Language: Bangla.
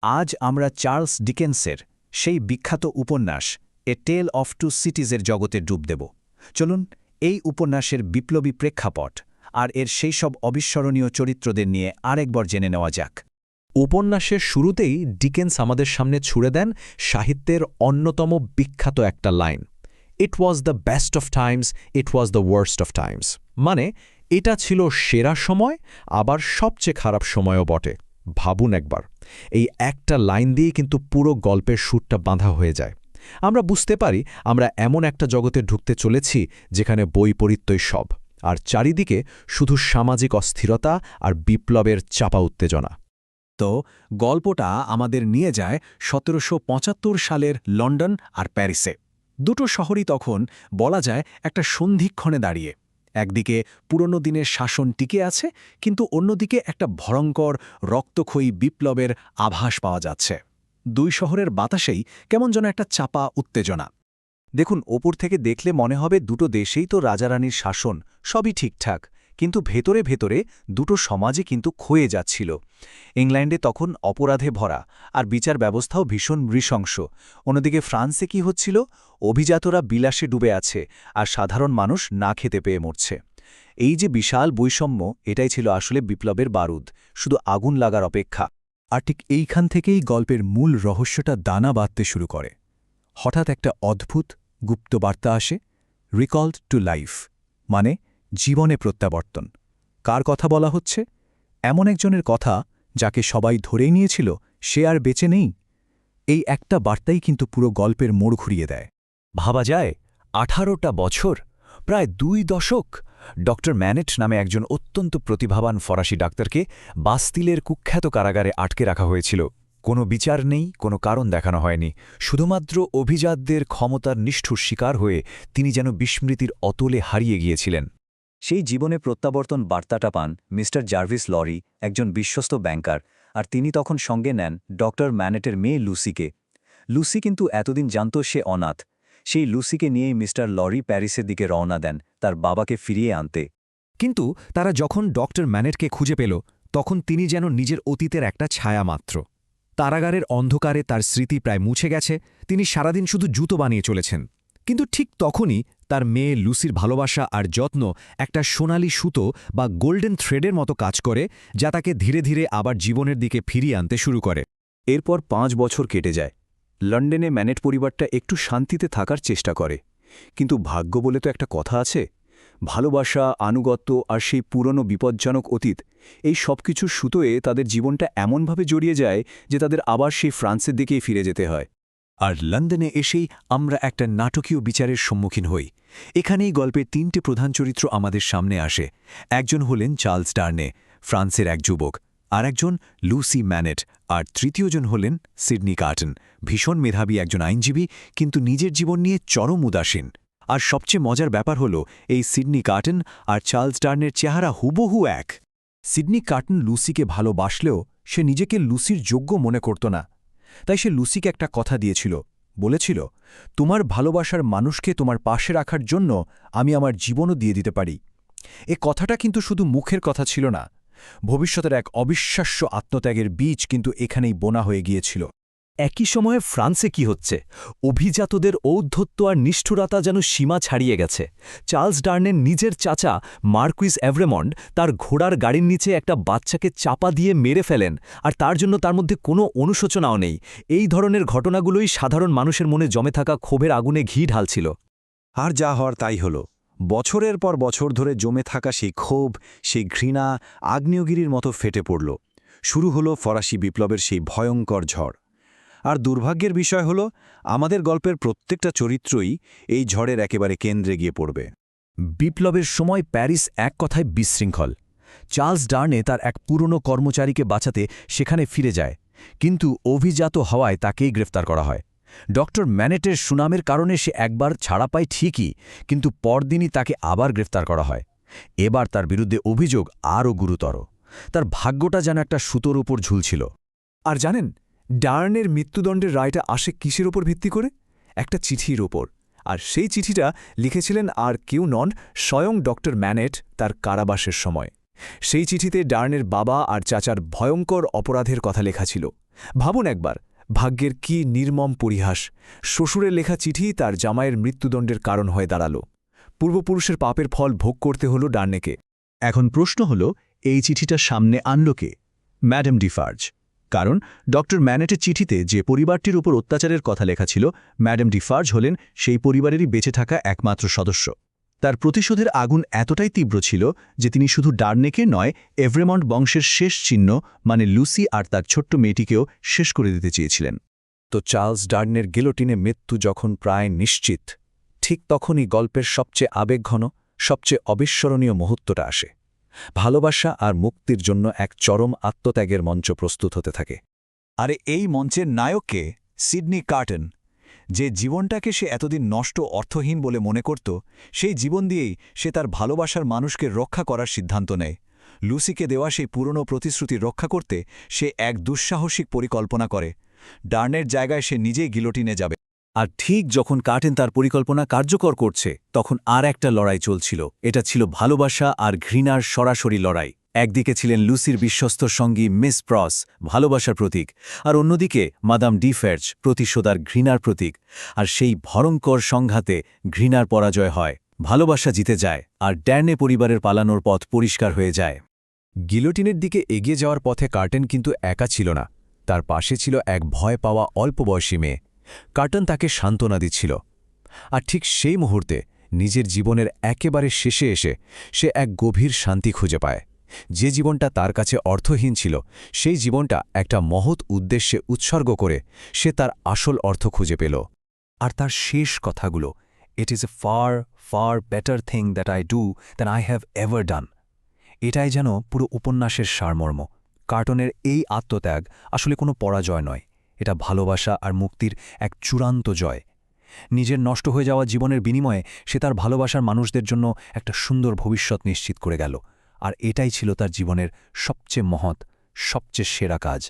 আজ আমরা চার্লস ডিকেন্সের সেই বিখ্যাত উপন্যাস এ টেল অফ টু সিটিজের জগতে ডুব দেব। চলুন এই উপন্যাসের বিপ্লবী প্রেক্ষাপট আর এর সেই সব অবিস্মরণীয় চরিত্রদের নিয়ে আরেকবার জেনে নেওয়া যাক। উপন্যাসের শুরুতেই ডিকেন্স আমাদের সামনে ছুড়ে দেন সাহিত্যের অন্যতম বিখ্যাত একটা line, it was the best of Times, it was the worst of Times. মানে এটা ছিল সেরা সময়, আবার সবচেয়ে খারাপ সময়ও বটে। ভাবুন একবার, এই একটা লাইন দিয়েই কিন্তু পুরো গল্পের সুরটা বাঁধা হয়ে যায়। আমরা বুঝতে পারি আমরা এমন একটা জগতে ঢুকতে চলেছি যেখানে বৈপরীত্যই সব, আর চারিদিকে শুধু সামাজিক অস্থিরতা আর বিপ্লবের চাপা উত্তেজনা। তো গল্পটা আমাদের নিয়ে যায় ১৭৭৫ সালের লন্ডন আর প্যারিসে। দুটো শহরই তখন বলা যায় একটা সন্ধিক্ষণে দাঁড়িয়ে। একদিকে পুরনো দিনের শাসন টিকে আছে, কিন্তু অন্যদিকে একটা ভয়ঙ্কর রক্তক্ষয়ী বিপ্লবের আভাস পাওয়া যাচ্ছে। দুই শহরের বাতাসেই কেমন যেন একটা চাপা উত্তেজনা। দেখুন, ওপর থেকে দেখলে মনে হবে দুটো দেশেই তো রাজারানীর শাসন, সবই ঠিকঠাক, কিন্তু ভেতরে ভেতরে দুটো সমাজই কিন্তু ক্ষয়ে যাচ্ছিল। ইংল্যান্ডে তখন অপরাধে ভরা, আর বিচার ব্যবস্থাও ভীষণ নৃশংস। অন্যদিকে ফ্রান্সে কি হচ্ছিল? অভিজাতরা বিলাসে ডুবে আছে, আর সাধারণ মানুষ না খেতে পেয়ে মরছে। এই যে বিশাল বৈষম্য, এটাই ছিল আসলে বিপ্লবের বারুদ, শুধু আগুন লাগার অপেক্ষা। আর ঠিক এইখান থেকেই গল্পের মূল রহস্যটা দানা বাঁধতে শুরু করে। হঠাৎ একটা অদ্ভুত গুপ্ত বার্তা আসে, রিকল্ড টু লাইফ, মানে জীবনে প্রত্যাবর্তন। কার কথা বলা হচ্ছে? এমন একজনের কথা যাকে সবাই ধরেই নিয়েছিল সে আর বেঁচে নেই। এই একটা বার্তাই কিন্তু পুরো গল্পের মোড় ঘুরিয়ে দেয়। ভাবা যায়, ১৮টা বছর, প্রায় ২ দশক, ডক্টর ম্যানেট নামে একজন অত্যন্ত প্রতিভাবান ফরাসি ডাক্তারকে বাস্তিলের কুখ্যাত কারাগারে আটকে রাখা হয়েছিল। কোনো বিচার নেই, কোনো কারণ দেখানো হয়নি, শুধুমাত্র অভিজাতদের ক্ষমতার নিষ্ঠুর শিকার হয়ে তিনি যেন বিস্মৃতির অতলে হারিয়ে গিয়েছিলেন। সেই জীবনে প্রত্যাবর্তন বার্তাটা পান মিস্টার জার্ভিস লরি, একজন বিশ্বস্ত ব্যাংকার, আর তিনি তখন সঙ্গে নেন ডক্টর ম্যানেটের মেয়ে লুসিকে। লুসি কিন্তু এতদিন জানত সে অনাথ। সেই লুসিকে নিয়েই মিস্টার লরি প্যারিসের দিকে রওনা দেন তার বাবাকে ফিরিয়ে আনতে। কিন্তু তারা যখন ডক্টর ম্যানেটকে খুঁজে পেল, তখন তিনি যেন নিজের অতীতের একটা ছায়া মাত্র। কারাগারের অন্ধকারে তার স্মৃতি প্রায় মুছে গেছে, তিনি সারাদিন শুধু জুতো বানিয়ে চলেছেন। কিন্তু ঠিক তখনই তার মেয়ে লুসির ভালোবাসা আর যত্ন একটা সোনালি সুতো বা গোল্ডেন থ্রেডের মতো কাজ করে, যা তাকে ধীরে ধীরে আবার জীবনের দিকে ফিরিয়ে আনতে শুরু করে। এরপর ৫ বছর কেটে যায়। লন্ডনে ম্যানেট পরিবারটা একটু শান্তিতে থাকার চেষ্টা করে, কিন্তু ভাগ্য বলে তো একটা কথা আছে। ভালোবাসা, আনুগত্য আর সেই পুরনো বিপজ্জনক অতীত, এই সব কিছুর সুতোয় তাদের জীবনটা এমনভাবে জড়িয়ে যায় যে তাদের আবার সেই ফ্রান্সের দিকেই ফিরে যেতে হয়। আর লন্ডনে এসেই আমরা একটা নাটকীয় বিচারের সম্মুখীন হই। এখানেই গল্পের ৩টে প্রধান চরিত্র আমাদের সামনে আসে। একজন হলেন চার্লস ডার্নে, ফ্রান্সের এক যুবক, আর একজন লুসি ম্যানেট, আর তৃতীয়জন হলেন সিডনি কার্টন, ভীষণ মেধাবী একজন আইনজীবী, কিন্তু নিজের জীবন নিয়ে চরম উদাসীন। আর সবচেয়ে মজার ব্যাপার হল, এই সিডনি কার্টন আর চার্লস ডার্নের চেহারা হুবহু এক। সিডনি কার্টন লুসিকে ভালোবাসলেও সে নিজেকে লুসির যোগ্য মনে করত না। তাই সে লুসিকে একটা কথা দিয়েছিল, বলেছিল, তোমার ভালোবাসার মানুষকে তোমার পাশে রাখার জন্য আমি আমার জীবনও দিয়ে দিতে পারি। এ কথাটা কিন্তু শুধু মুখের কথা ছিল না, ভবিষ্যতের এক অবিশ্বাস্য আত্মত্যাগের বীজ কিন্তু এখানেই বোনা হয়ে গিয়েছিল। একই সময়ে ফ্রান্সে কি হচ্ছে? অভিজাতদের ঔদ্ধত্য আর নিষ্ঠুরতা যেন সীমা ছাড়িয়ে গেছে। চার্লস ডার্নের নিজের চাচা মার্কুইস এভরেমন্ড তার ঘোড়ার গাড়ির নিচে একটা বাচ্চাকে চাপা দিয়ে মেরে ফেলেন, আর তার জন্য তার মধ্যে কোনো অনুশোচনাও নেই। এই ধরনের ঘটনাগুলোই সাধারণ মানুষের মনে জমে থাকা ক্ষোভের আগুনে ঘি ঢালছিল। আর যা হওয়ার তাই হল। বছরের পর বছর ধরে জমে থাকা সেই ক্ষোভ, সেই ঘৃণা আগ্নেয়গিরির মতো ফেটে পড়ল। শুরু হলো ফরাসি বিপ্লবের সেই ভয়ঙ্কর ঝড়। আর দুর্ভাগ্যের বিষয় হল, আমাদের গল্পের প্রত্যেকটা চরিত্রই এই ঝড়ের একেবারে কেন্দ্রে গিয়ে পড়বে। বিপ্লবের সময় প্যারিস এক কথায় বিশৃঙ্খল। চার্লস ডার্নে তার এক পুরনো কর্মচারীকে বাঁচাতে সেখানে ফিরে যায়, কিন্তু অভিজাত হওয়ায় তাকেই গ্রেফতার করা হয়। ডক্টর ম্যানেটের সুনামের কারণে সে একবার ছাড়া পায় ঠিকই, কিন্তু পরদিনই তাকে আবার গ্রেফতার করা হয়। এবার তার বিরুদ্ধে অভিযোগ আরও গুরুতর। তার ভাগ্যটা যেন একটা সুতোর উপর ঝুলছিল। আর জানেন, ডার্নের মৃত্যুদণ্ডের রায়টা আসে কিসের ওপর ভিত্তি করে? একটা চিঠির ওপর। আর সেই চিঠিটা লিখেছিলেন আর কেউ নন, স্বয়ং ডক্টর ম্যানেট তার কারাবাসের সময়। সেই চিঠিতে ডার্নের বাবা আর চাচার ভয়ঙ্কর অপরাধের কথা লেখা ছিল। ভাবুন একবার, ভাগ্যের কি নির্মম পরিহাস। শ্বশুরের লেখা চিঠি তার জামাইয়ের মৃত্যুদণ্ডের কারণ হয়ে দাঁড়াল। পূর্বপুরুষের পাপের ফল ভোগ করতে হল ডার্নেকে। এখন প্রশ্ন হল, এই চিঠিটা সামনে আনল কে? ম্যাডাম ডিফার্জ। কারণ ডক্টর ম্যানেটের চিঠিতে যে পরিবারটির উপর অত্যাচারের কথা লেখা ছিল, ম্যাডাম ডিফার্জ হলেন সেই পরিবারেরই বেঁচে থাকা একমাত্র সদস্য। তার প্রতিশোধের আগুন এতটাই তীব্র ছিল যে তিনি শুধু ডার্নেকে নয়, এভরেমন্ট বংশের শেষ চিহ্ন মানে লুসি আর তার ছোট্ট মেয়েটিকেও শেষ করে দিতে চেয়েছিলেন। তো চার্লস ডার্নের গিলোটিনে মৃত্যু যখন প্রায় নিশ্চিত, ঠিক তখনই গল্পের সবচেয়ে আবেগঘন, সবচেয়ে অবিস্মরণীয় মুহূর্তটা আসে। ভালোবাসা আর মুক্তির জন্য এক চরম আত্মত্যাগের মঞ্চ প্রস্তুত হতে থাকে। আরে এই মঞ্চের নায়ককে সিডনি কার্টন, যে জীবনটাকে সে এতদিন নষ্ট অর্থহীন বলে মনে করত, সেই জীবন দিয়েই সে তার ভালোবাসার মানুষকে রক্ষা করার সিদ্ধান্ত নেয়। লুসিকে দেওয়া সেই পুরনো প্রতিশ্রুতি রক্ষা করতে সে এক দুঃসাহসিক পরিকল্পনা করে। ডার্নের জায়গায় সে নিজেই গিলোটিনে যাবে। আর ঠিক যখন কার্টেন তার পরিকল্পনা কার্যকর করছে, তখন আর একটা লড়াই চলছিল। এটা ছিল ভালোবাসা আর ঘৃণার সরাসরি লড়াই। একদিকে ছিলেন লুসির বিশ্বস্ত সঙ্গী মিস প্রস, ভালোবাসার প্রতীক, আর অন্যদিকে মাদাম ডিফার্জ, প্রতিশোধ আর ঘৃণার প্রতীক। আর সেই ভয়ঙ্কর সংঘাতে ঘৃণার পরাজয় হয়, ভালোবাসা জিতে যায়, আর ড্যার্নে পরিবারের পালানোর পথ পরিষ্কার হয়ে যায়। গিলোটিনের দিকে এগিয়ে যাওয়ার পথে কার্টেন কিন্তু একা ছিল না। তার পাশে ছিল এক ভয় পাওয়া অল্প বয়সী মেয়ে। কার্টন তাকে সান্ত্বনা দিচ্ছিল। আর ঠিক সেই মুহূর্তে নিজের জীবনের একেবারে শেষে এসে সে এক গভীর শান্তি খুঁজে পায়। যে জীবনটা তার কাছে অর্থহীন ছিল, সেই জীবনটা একটা মহৎ উদ্দেশ্যে উৎসর্গ করে সে তার আসল অর্থ খুঁজে পেল। আর তার শেষ কথাগুলো, it is a far far better thing that I do than I have ever ডান। এটাই যেন পুরো উপন্যাসের সারমর্ম। কার্টনের এই আত্মত্যাগ আসলে কোনো পরাজয় নয়, এটা ভালোবাসা আর মুক্তির এক চূড়ান্ত জয়। নিজের নষ্ট হয়ে যাওয়া জীবনের বিনিময়ে সে তার ভালোবাসার মানুষদের জন্য একটা সুন্দর ভবিষ্যৎ নিশ্চিত করে গেল। আর এটাই ছিল তার জীবনের সবচেয়ে মহৎ, সবচেয়ে সেরা কাজ।